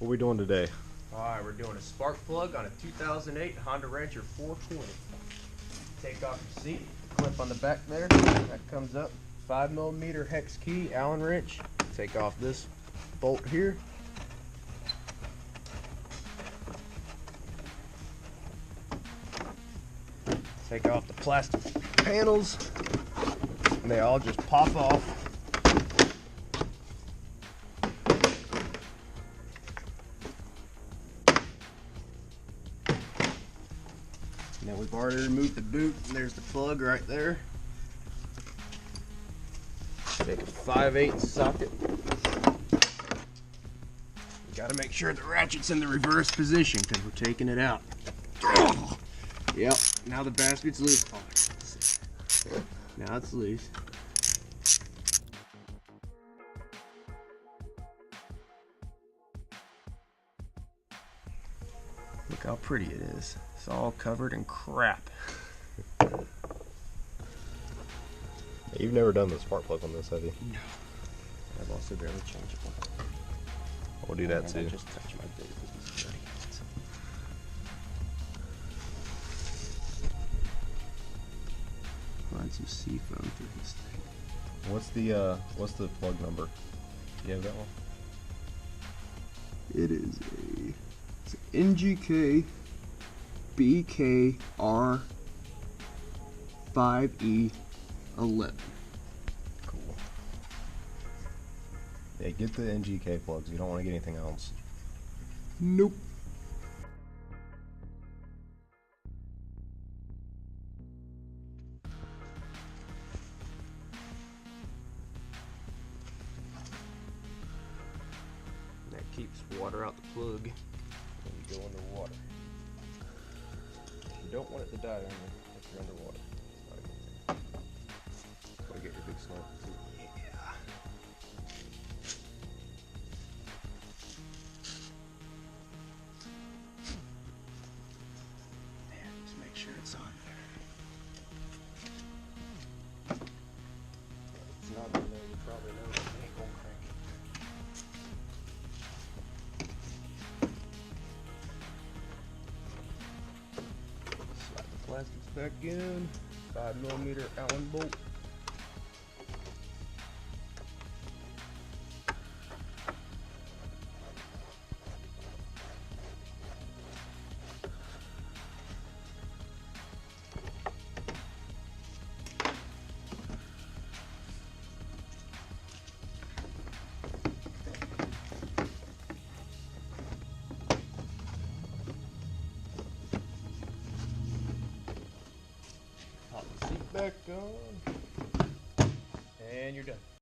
What are we doing today? Alright, we're doing a spark plug on a 2008 Honda Rancher 420. Take off your seat, clip on the back there, that comes up. 5mm hex key, Allen wrench. Take off this bolt here. Take off the plastic panels, and they all just pop off. Now we've already removed the boot, and there's the plug right there. Take a 5/8 socket. You gotta make sure the ratchet's in the reverse position because we're taking it out. Yep, now the basket's loose. Oh, now it's loose. Look how pretty it is. It's all covered in crap. You've never done the spark plug on this, have you? No. I've also barely changed one. We'll do that too. I just touch my bit because it's dirty. Find some seafoam through this thing. What's the plug number? You have that one? It is it's NGK BKR 5E11. Cool. Yeah, get the NGK plugs. You don't want to get anything else. Nope. That keeps water out the plug when you go underwater. You don't want it to die on you if you're underwater. It's not a good thing. Gotta get your big snorkel too. Yeah. There, just make sure it's on there. If it's not on there, you probably know it ain't gonna crank it. Slide the plastics back in. 5mm Allen bolt. Pop the seat back on, and you're done.